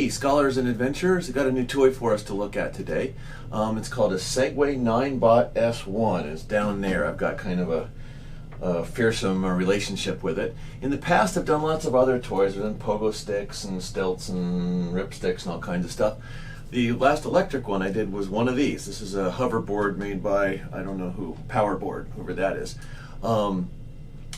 Hey, scholars and adventurers, I got a new toy for us to look at today. It's called a Segway Ninebot S1. It's down there. I've got kind of a fearsome relationship with it. In the past, I've done lots of other toys. I've done pogo sticks and stilts and ripsticks and all kinds of stuff. The last electric one I did was one of these. This is a hoverboard made by, I don't know who, Powerboard, whoever that is.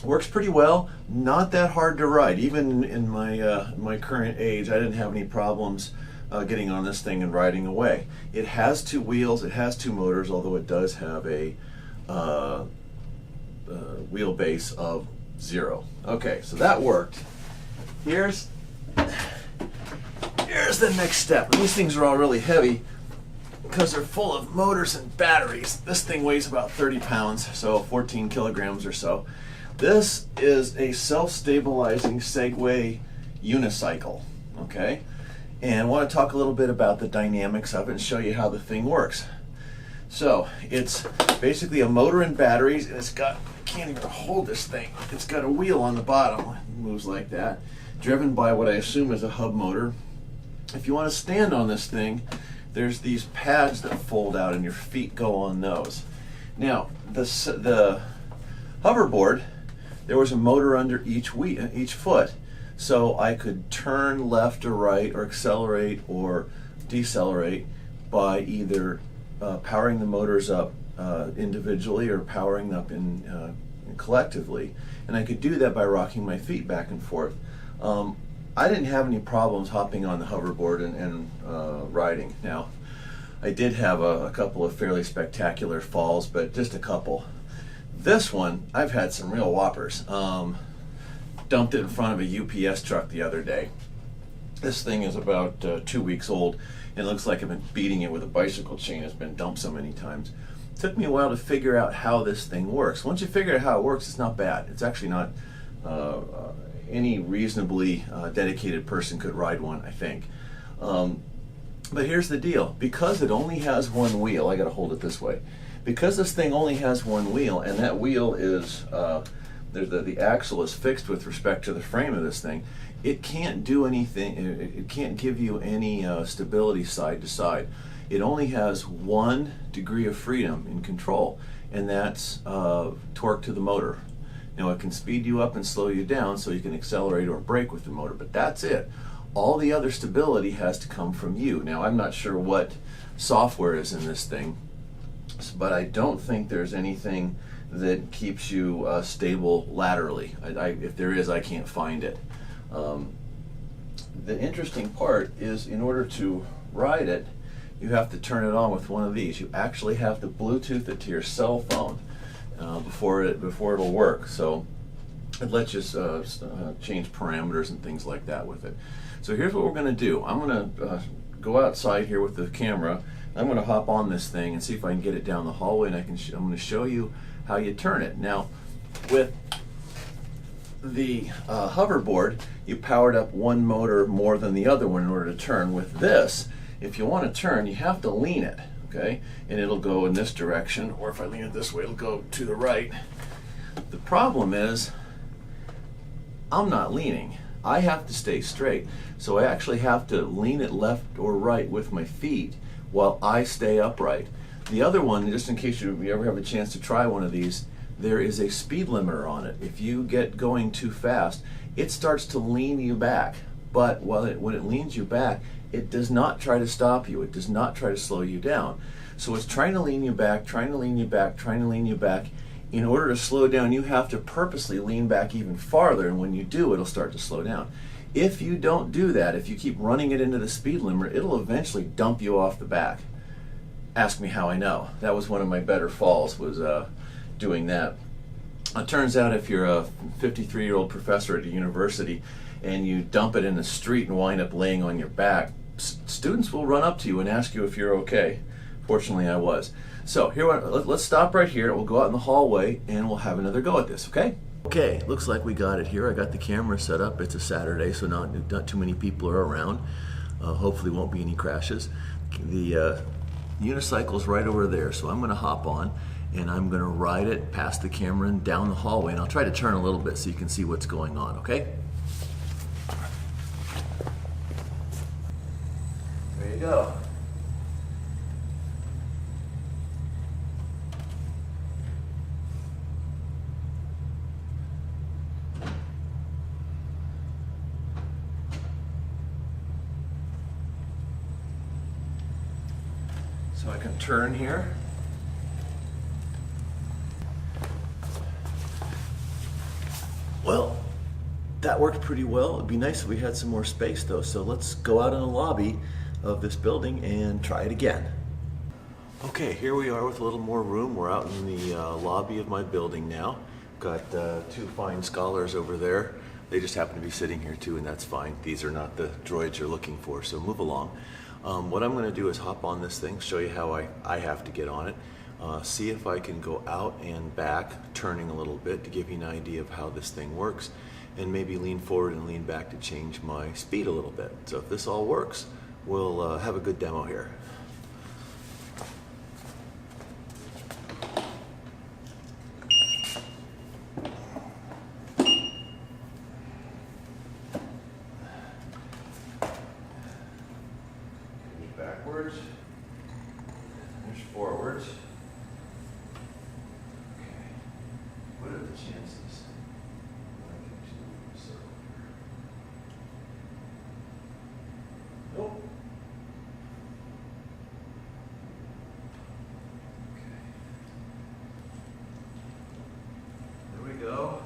Works pretty well, not that hard to ride. Even in my current age, I didn't have any problems getting on this thing and riding away. It has two wheels, it has two motors, although it does have a wheelbase of 0. Okay, so that worked. Here's the next step. These things are all really heavy because they're full of motors and batteries. This thing weighs about 30 pounds, so 14 kilograms or so. This is a self-stabilizing Segway unicycle, okay? And I want to talk a little bit about the dynamics of it and show you how the thing works. So, it's basically a motor and batteries, and it's got, I can't even hold this thing, it's got a wheel on the bottom, it moves like that, driven by what I assume is a hub motor. If you want to stand on this thing, there's these pads that fold out and your feet go on those. Now, the hoverboard, there was a motor under each foot, so I could turn left or right or accelerate or decelerate by either powering the motors up individually or powering them up in collectively, and I could do that by rocking my feet back and forth. I didn't have any problems hopping on the hoverboard and riding. Now, I did have a couple of fairly spectacular falls, but just a couple. This one, I've had some real whoppers. Dumped it in front of a UPS truck the other day. This thing is about 2 weeks old, and it looks like I've been beating it with a bicycle chain. It's been dumped so many times. It took me a while to figure out how this thing works. Once you figure out how it works, it's not bad. It's actually not, any reasonably dedicated person could ride one, I think. But here's the deal. Because it only has one wheel, I gotta hold it this way. Because this thing only has one wheel, and that wheel is, the axle is fixed with respect to the frame of this thing, it can't do anything, it can't give you any stability side to side. It only has 1 degree of freedom in control, and that's torque to the motor. Now, it can speed you up and slow you down so you can accelerate or brake with the motor, but that's it. All the other stability has to come from you. Now, I'm not sure what software is in this thing, but I don't think there's anything that keeps you stable laterally. If there is, I can't find it. The interesting part is, in order to ride it, you have to turn it on with one of these. You actually have to Bluetooth it to your cell phone before it'll work. So it lets you change parameters and things like that with it. So here's what we're going to do. I'm going to go outside here with the camera. I'm going to hop on this thing and see if I can get it down the hallway, and I'm going to show you how you turn it. Now, with the hoverboard, you powered up one motor more than the other one in order to turn. With this, if you want to turn, you have to lean it, okay? And it'll go in this direction, or if I lean it this way, it'll go to the right. The problem is, I'm not leaning. I have to stay straight. So I actually have to lean it left or right with my feet while I stay upright. The other one, just in case you ever have a chance to try one of these, there is a speed limiter on it. If you get going too fast, it starts to lean you back. But when it leans you back, it does not try to stop you. It does not try to slow you down. So it's trying to lean you back, trying to lean you back, trying to lean you back. In order to slow down, you have to purposely lean back even farther, and when you do, it'll start to slow down. If you don't do that, if you keep running it into the speed limiter, it'll eventually dump you off the back. Ask me how I know. That was one of my better falls, was doing that. It turns out if you're a 53-year-old professor at a university and you dump it in the street and wind up laying on your back, students will run up to you and ask you if you're okay. Fortunately, I was. So here, let's stop right here. We'll go out in the hallway and we'll have another go at this, okay? Okay, looks like we got it here. I got the camera set up. It's a Saturday, so not too many people are around. Hopefully won't be any crashes. The unicycle's right over there, so I'm going to hop on and I'm going to ride it past the camera and down the hallway, and I'll try to turn a little bit so you can see what's going on, okay? go. So I can turn here. Well, that worked pretty well. It'd be nice if we had some more space though, so let's go out in the lobby of this building and try it again. Okay, here we are with a little more room. We're out in the lobby of my building now. Got two fine scholars over there. They just happen to be sitting here too, and that's fine. These are not the droids you're looking for, so move along. What I'm going to do is hop on this thing, show you how I have to get on it, see if I can go out and back, turning a little bit to give you an idea of how this thing works, and maybe lean forward and lean back to change my speed a little bit. So if this all works, we'll have a good demo here. Backwards, there's forwards. Okay, what are the chances I get to a circle here? Nope. Okay. There we go.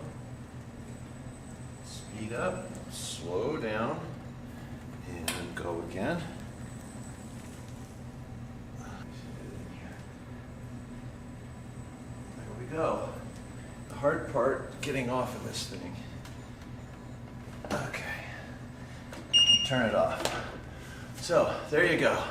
Speed up, slow down, and go again. Go. The hard part, getting off of this thing. Okay. Turn it off. So, there you go.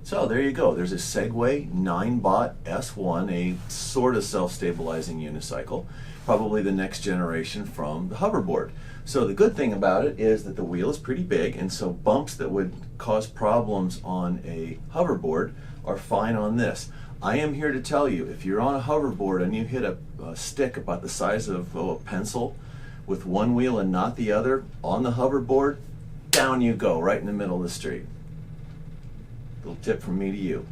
So, there you go. There's a Segway Ninebot S1, a sort of self-stabilizing unicycle. Probably the next generation from the hoverboard. So the good thing about it is that the wheel is pretty big, and so bumps that would cause problems on a hoverboard are fine on this. I am here to tell you, if you're on a hoverboard and you hit a stick about the size of a pencil with one wheel and not the other on the hoverboard, down you go, right in the middle of the street. Little tip from me to you.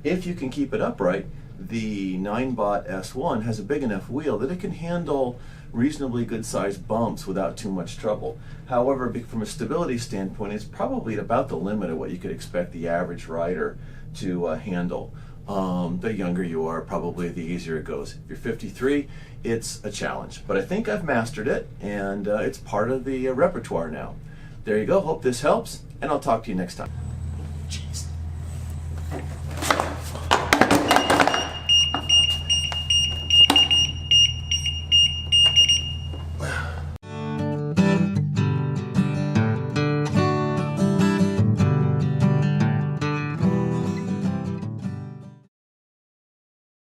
If you can keep it upright, the Ninebot S1 has a big enough wheel that it can handle reasonably good sized bumps without too much trouble. However, from a stability standpoint, it's probably at about the limit of what you could expect the average rider to handle. The younger you are, probably the easier it goes. If you're 53, it's a challenge. But I think I've mastered it, and it's part of the repertoire now. There you go. Hope this helps, and I'll talk to you next time.